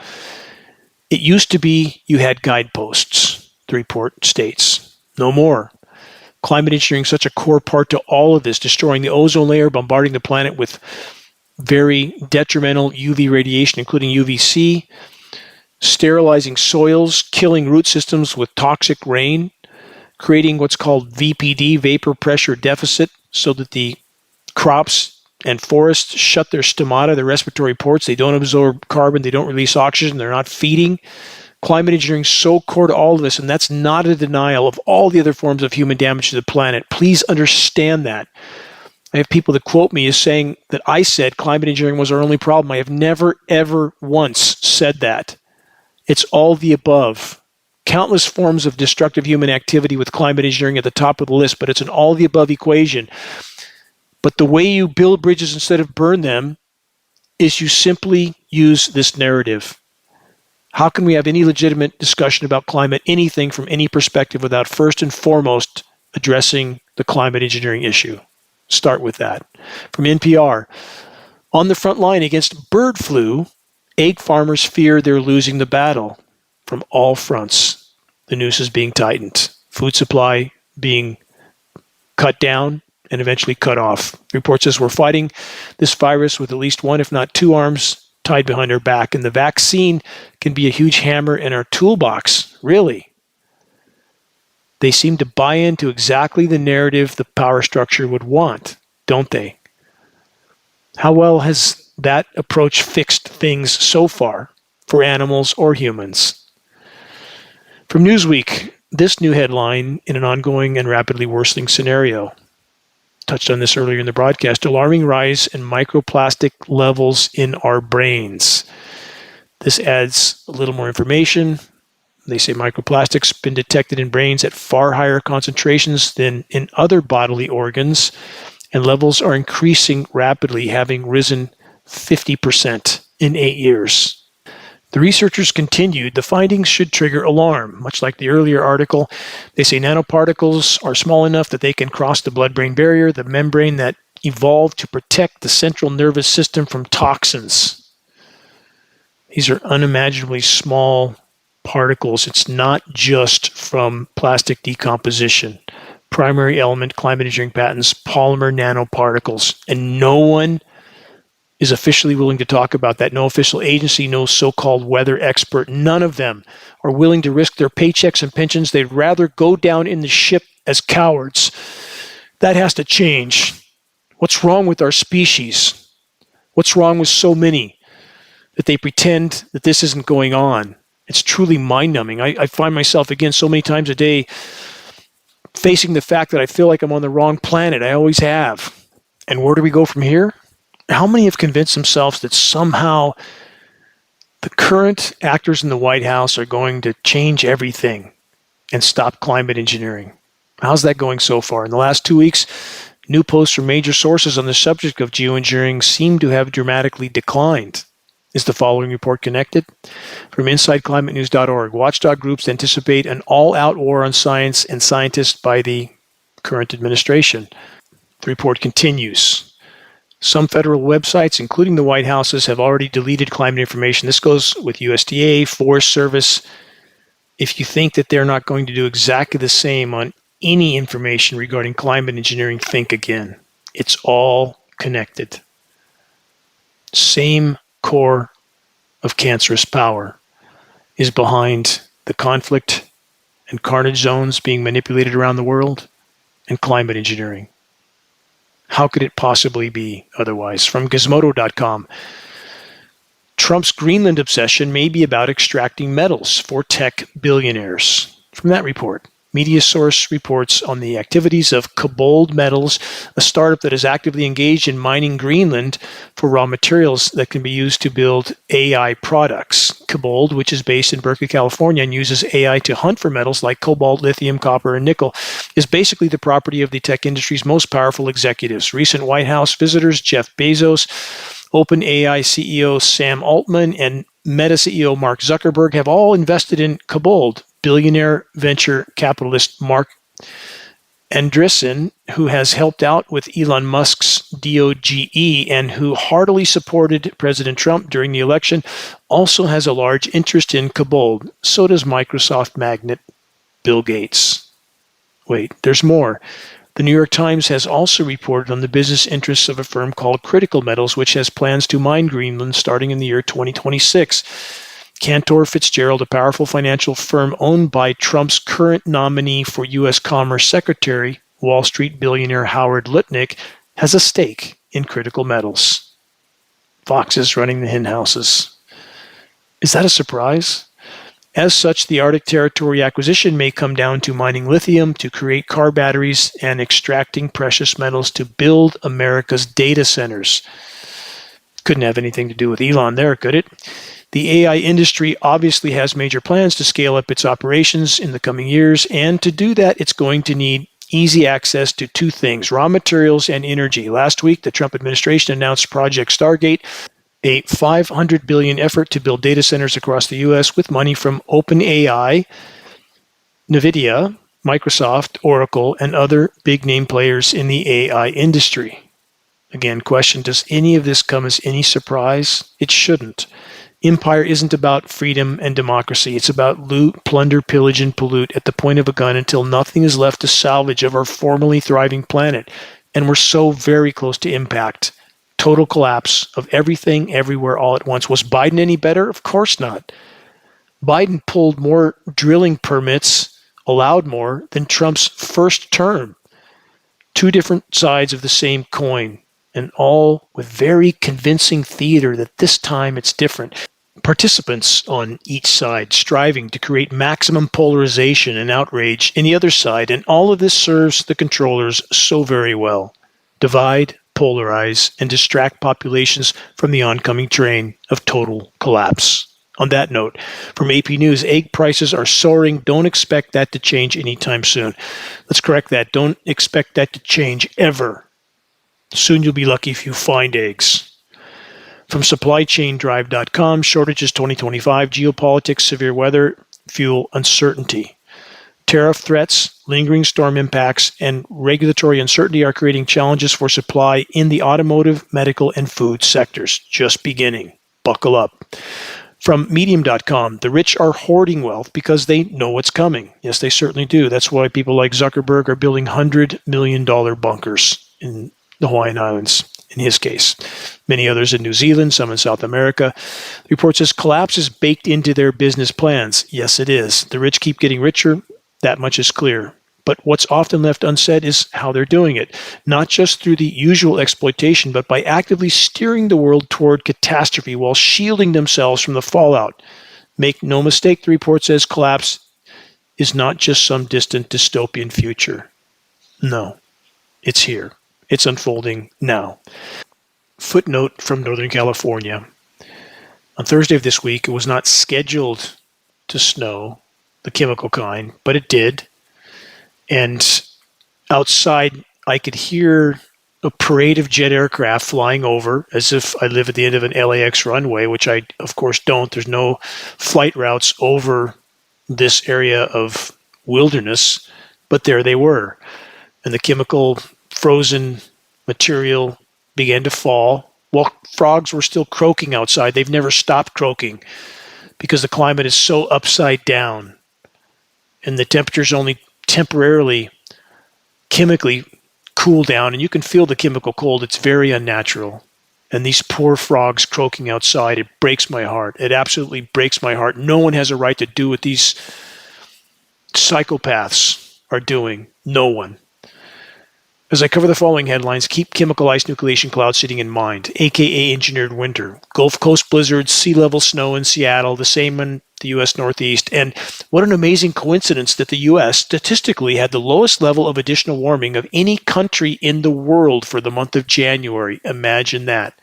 It used to be you had guideposts, the report states. No more. Climate engineering is such a core part to all of this, destroying the ozone layer, bombarding the planet with very detrimental UV radiation, including UVC, sterilizing soils, killing root systems with toxic rain, creating what's called VPD, vapor pressure deficit, so that the crops and forests shut their stomata, their respiratory ports. They don't absorb carbon, they don't release oxygen, they're not feeding. Climate engineering is so core to all of this, and that's not a denial of all the other forms of human damage to the planet. Please understand that. I have people that quote me as saying that I said climate engineering was our only problem. I have never, ever once said that. It's all the above. Countless forms of destructive human activity with climate engineering at the top of the list, but it's an all the above equation. But the way you build bridges instead of burn them is you simply use this narrative. How can we have any legitimate discussion about climate, anything from any perspective, without first and foremost addressing the climate engineering issue? Start with that. From NPR, On the front line against bird flu, egg farmers fear they're losing the battle. From all fronts, the noose is being tightened. Food supply being cut down and eventually cut off. The report says we're fighting this virus with at least one, if not two arms tied behind our back, and the vaccine can be a huge hammer in our toolbox. Really? They seem to buy into exactly the narrative the power structure would want, don't they? How well has that approach fixed things so far for animals or humans? From Newsweek, this new headline in an ongoing and rapidly worsening scenario. Touched on this earlier in the broadcast. Alarming rise in microplastic levels in our brains. This adds a little more information. They say microplastics been detected in brains at far higher concentrations than in other bodily organs, and levels are increasing rapidly, having risen 50% in 8 years. The researchers continued, the findings should trigger alarm. Much like the earlier article, they say nanoparticles are small enough that they can cross the blood-brain barrier, the membrane that evolved to protect the central nervous system from toxins. These are unimaginably small particles. It's not just from plastic decomposition. Primary element climate engineering patents, polymer nanoparticles, and no one is officially willing to talk about that. No official agency, no so-called weather expert. None of them are willing to risk their paychecks and pensions. They'd rather go down in the ship as cowards. That has to change. What's wrong with our species? What's wrong with so many that they pretend that this isn't going on? It's truly mind-numbing. I find myself, again, so many times a day facing the fact that I feel like I'm on the wrong planet. I always have. And where do we go from here? How many have convinced themselves that somehow the current actors in the White House are going to change everything and stop climate engineering? How's that going so far? In the last 2 weeks, new posts from major sources on the subject of geoengineering seem to have dramatically declined. Is the following report connected? From InsideClimateNews.org, watchdog groups anticipate an all-out war on science and scientists by the current administration. The report continues. Some federal websites, including the White House's, have already deleted climate information. This goes with USDA, Forest Service. If you think that they're not going to do exactly the same on any information regarding climate engineering, think again. It's all connected. Same core of cancerous power is behind the conflict and carnage zones being manipulated around the world and climate engineering. How could it possibly be otherwise? From Gizmodo.com, Trump's Greenland obsession may be about extracting metals for tech billionaires. From that report, media source reports on the activities of Kobold Metals, a startup that is actively engaged in mining Greenland for raw materials that can be used to build AI products. Kobold, which is based in Berkeley, California, and uses AI to hunt for metals like cobalt, lithium, copper, and nickel, is basically the property of the tech industry's most powerful executives. Recent White House visitors, Jeff Bezos, OpenAI CEO Sam Altman, and Meta CEO Mark Zuckerberg have all invested in Kobold. Billionaire venture capitalist Mark Andreessen, who has helped out with Elon Musk's DOGE and who heartily supported President Trump during the election, also has a large interest in Kobold. So does Microsoft magnate Bill Gates. Wait, there's more. The New York Times has also reported on the business interests of a firm called Critical Metals, which has plans to mine Greenland starting in the year 2026. Cantor Fitzgerald, a powerful financial firm owned by Trump's current nominee for U.S. Commerce Secretary, Wall Street billionaire Howard Lutnick, has a stake in Critical Metals. Fox is running the hen houses. Is that a surprise? As such, the Arctic Territory acquisition may come down to mining lithium to create car batteries and extracting precious metals to build America's data centers. Couldn't have anything to do with Elon there, could it? The AI industry obviously has major plans to scale up its operations in the coming years, and to do that, it's going to need easy access to two things: raw materials and energy. Last week, the Trump administration announced Project Stargate, a $500 billion effort to build data centers across the U.S. with money from OpenAI, NVIDIA, Microsoft, Oracle, and other big-name players in the AI industry. Again, question, does any of this come as any surprise? It shouldn't. Empire isn't about freedom and democracy. It's about loot, plunder, pillage, and pollute at the point of a gun until nothing is left to salvage of our formerly thriving planet. And we're so very close to impact. Total collapse of everything, everywhere, all at once. Was Biden any better? Of course not. Biden pulled more drilling permits, allowed more, than Trump's first term. Two different sides of the same coin, and all with very convincing theater that this time it's different. Participants on each side striving to create maximum polarization and outrage in the other side, and all of this serves the controllers so very well. Divide, polarize, and distract populations from the oncoming train of total collapse. On that note, from AP News, egg prices are soaring. Don't expect that to change anytime soon. Let's correct that. Don't expect that to change ever. Soon you'll be lucky if you find eggs. From supplychaindrive.com, shortages 2025, geopolitics, severe weather, fuel uncertainty. Tariff threats, lingering storm impacts, and regulatory uncertainty are creating challenges for supply in the automotive, medical, and food sectors. Just beginning. Buckle up. From medium.com, the rich are hoarding wealth because they know what's coming. Yes, they certainly do. That's why people like Zuckerberg are building $100 million bunkers in the Hawaiian Islands, in his case. Many others in New Zealand, some in South America. The report says collapse is baked into their business plans. Yes, it is. The rich keep getting richer. That much is clear. But what's often left unsaid is how they're doing it, not just through the usual exploitation, but by actively steering the world toward catastrophe while shielding themselves from the fallout. Make no mistake, the report says collapse is not just some distant dystopian future. No, it's here. It's unfolding now. Footnote from Northern California. On Thursday of this week, it was not scheduled to snow, the chemical kind, but it did. And outside, I could hear a parade of jet aircraft flying over as if I live at the end of an LAX runway, which I, of course, don't. There's no flight routes over this area of wilderness, but there they were. And the chemical frozen material began to fall. Well, frogs were still croaking outside. They've never stopped croaking because the climate is so upside down. And the temperature's only temporarily chemically cool down, and you can feel the chemical cold. It's very unnatural. And these poor frogs croaking outside, it breaks my heart. It absolutely breaks my heart. No one has a right to do what these psychopaths are doing. No one. As I cover the following headlines, keep chemical ice nucleation clouds sitting in mind, aka engineered winter, Gulf Coast blizzards, sea level snow in Seattle, the same in the U.S. Northeast, and what an amazing coincidence that the U.S. statistically had the lowest level of additional warming of any country in the world for the month of January. Imagine that.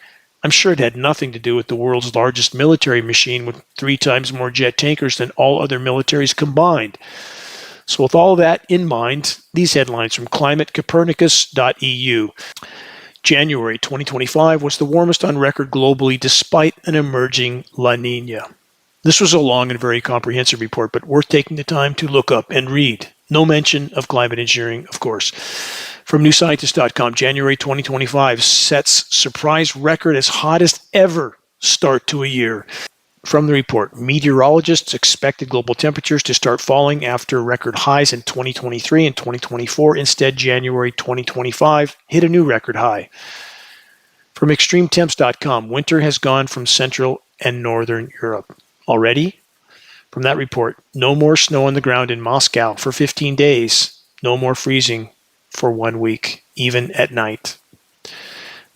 I'm sure it had nothing to do with the world's largest military machine with 3 times more jet tankers than all other militaries combined. So with all that in mind, these headlines from climatecopernicus.eu. January 2025 was the warmest on record globally despite an emerging La Nina. This was a long and very comprehensive report, but worth taking the time to look up and read. No mention of climate engineering, of course. From newscientist.com, January 2025 sets surprise record as hottest ever start to a year. From the report, meteorologists expected global temperatures to start falling after record highs in 2023 and 2024. Instead, January 2025 hit a new record high. From extremetemps.com, winter has gone from Central and Northern Europe. Already? From that report, no more snow on the ground in Moscow for 15 days. No more freezing for 1 week, even at night.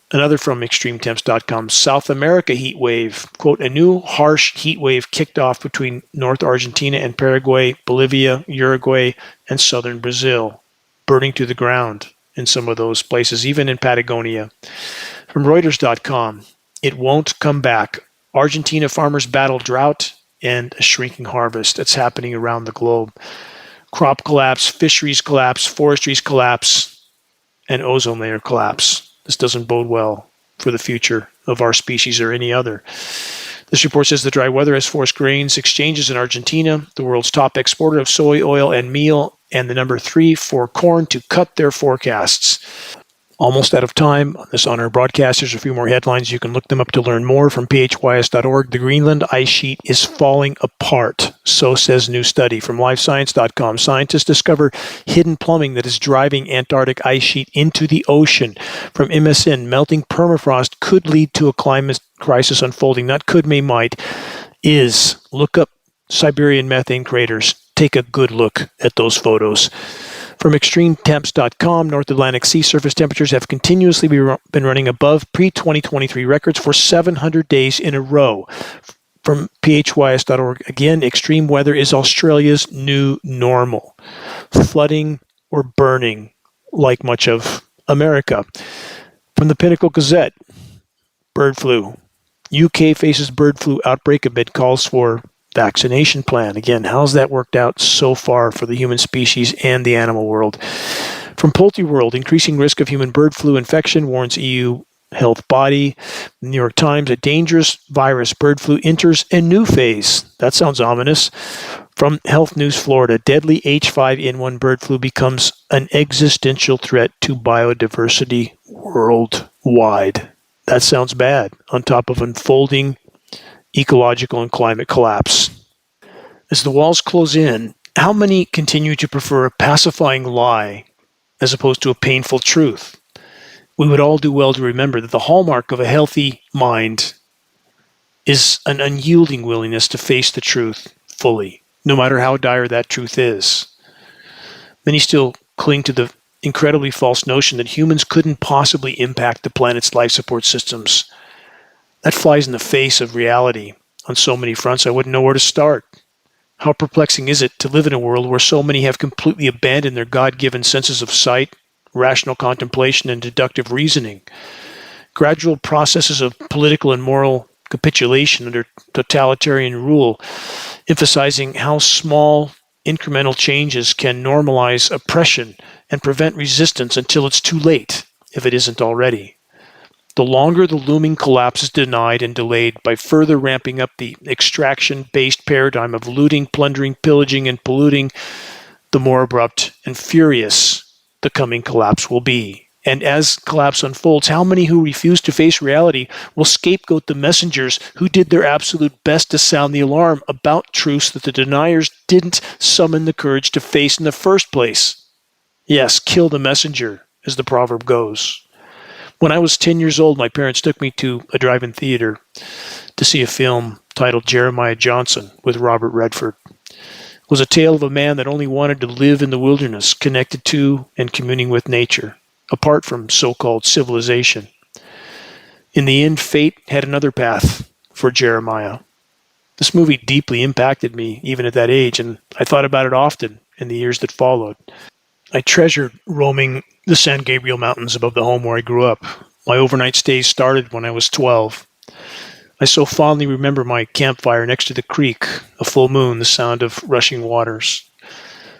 Another from extremetemps.com, South America heat wave. Quote, a new harsh heat wave kicked off between North Argentina and Paraguay, Bolivia, Uruguay, and southern Brazil, burning to the ground in some of those places, even in Patagonia. From Reuters.com, it won't come back. Argentina farmers battle drought and a shrinking harvest that's happening around the globe. Crop collapse, fisheries collapse, forestries collapse, and ozone layer collapse. This doesn't bode well for the future of our species or any other. This report says the dry weather has forced grains exchanges in Argentina, the world's top exporter of soy, oil, and meal, and the number 3 for corn, to cut their forecasts. Almost out of time on this on our broadcast. There's a few more headlines. You can look them up to learn more from phys.org. The Greenland ice sheet is falling apart, so says new study. From livescience.com, scientists discover hidden plumbing that is driving Antarctic ice sheet into the ocean. From MSN, melting permafrost could lead to a climate crisis unfolding. Not could, may, might. Is. Look up Siberian methane craters. Take a good look at those photos. From extremetemps.com, North Atlantic sea surface temperatures have continuously been running above pre-2023 records for 700 days in a row. From phys.org, again, extreme weather is Australia's new normal. Flooding or burning, like much of America. From the Pinnacle Gazette, bird flu. UK faces bird flu outbreak amid calls for vaccination plan. Again, how's that worked out so far for the human species and the animal world? From Poultry World, increasing risk of human bird flu infection, warns EU health body. New York Times, a dangerous virus, bird flu, enters a new phase. That sounds ominous. From Health News Florida, deadly H5N1 bird flu becomes an existential threat to biodiversity worldwide. That sounds bad, on top of unfolding ecological and climate collapse. As the walls close in, how many continue to prefer a pacifying lie as opposed to a painful truth? We would all do well to remember that the hallmark of a healthy mind is an unyielding willingness to face the truth fully, no matter how dire that truth is. Many still cling to the incredibly false notion that humans couldn't possibly impact the planet's life support systems. That flies in the face of reality on so many fronts. I wouldn't know where to start. How perplexing is it to live in a world where so many have completely abandoned their God-given senses of sight, rational contemplation, and deductive reasoning? Gradual processes of political and moral capitulation under totalitarian rule, emphasizing how small incremental changes can normalize oppression and prevent resistance until it's too late, if it isn't already. The longer the looming collapse is denied and delayed by further ramping up the extraction-based paradigm of looting, plundering, pillaging, and polluting, the more abrupt and furious the coming collapse will be. And as collapse unfolds, how many who refuse to face reality will scapegoat the messengers who did their absolute best to sound the alarm about truths that the deniers didn't summon the courage to face in the first place? Yes, kill the messenger, as the proverb goes. When I was 10 years old, my parents took me to a drive-in theater to see a film titled Jeremiah Johnson with Robert Redford. It was a tale of a man that only wanted to live in the wilderness, connected to and communing with nature, apart from so-called civilization. In the end, fate had another path for Jeremiah. This movie deeply impacted me, even at that age, and I thought about it often in the years that followed. I treasured roaming the San Gabriel Mountains above the home where I grew up. My overnight stays started when I was 12. I so fondly remember my campfire next to the creek, a full moon, the sound of rushing waters.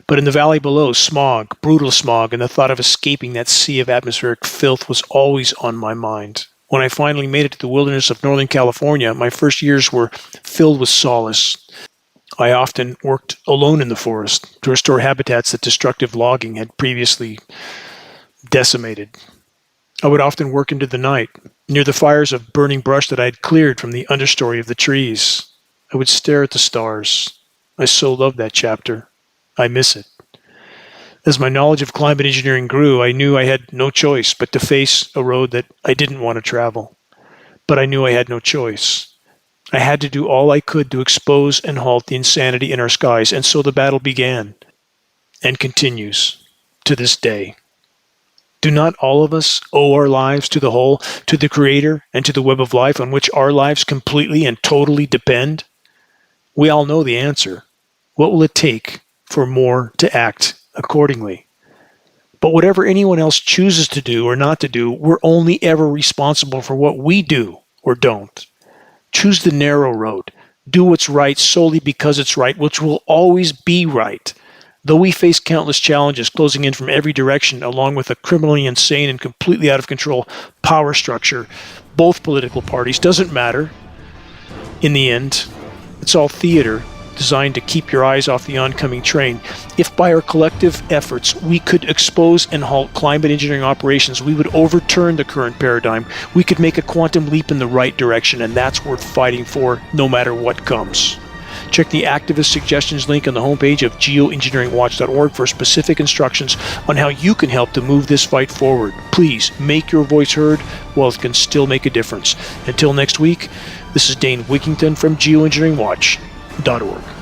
But in the valley below, smog, brutal smog, and the thought of escaping that sea of atmospheric filth was always on my mind. When I finally made it to the wilderness of Northern California, my first years were filled with solace. I often worked alone in the forest to restore habitats that destructive logging had previously decimated. I would often work into the night, near the fires of burning brush that I had cleared from the understory of the trees. I would stare at the stars. I so loved that chapter. I miss it. As my knowledge of climate engineering grew, I knew I had no choice but to face a road that I didn't want to travel. But I knew I had no choice. I had to do all I could to expose and halt the insanity in our skies, and so the battle began, and continues to this day. Do not all of us owe our lives to the whole, to the Creator, and to the web of life on which our lives completely and totally depend? We all know the answer. What will it take for more to act accordingly? But whatever anyone else chooses to do or not to do, we're only ever responsible for what we do or don't. Choose the narrow road. Do what's right solely because it's right, which will always be right. Though we face countless challenges closing in from every direction, along with a criminally insane and completely out of control power structure, both political parties, doesn't matter. In the end, it's all theater, designed to keep your eyes off the oncoming train. If by our collective efforts we could expose and halt climate engineering operations, we would overturn the current paradigm. We could make a quantum leap in the right direction, and that's worth fighting for no matter what comes. Check the activist suggestions link on the homepage of geoengineeringwatch.org for specific instructions on how you can help to move this fight forward. Please make your voice heard while it can still make a difference. Until next week, this is Dane Wigington from geoengineeringwatch.org.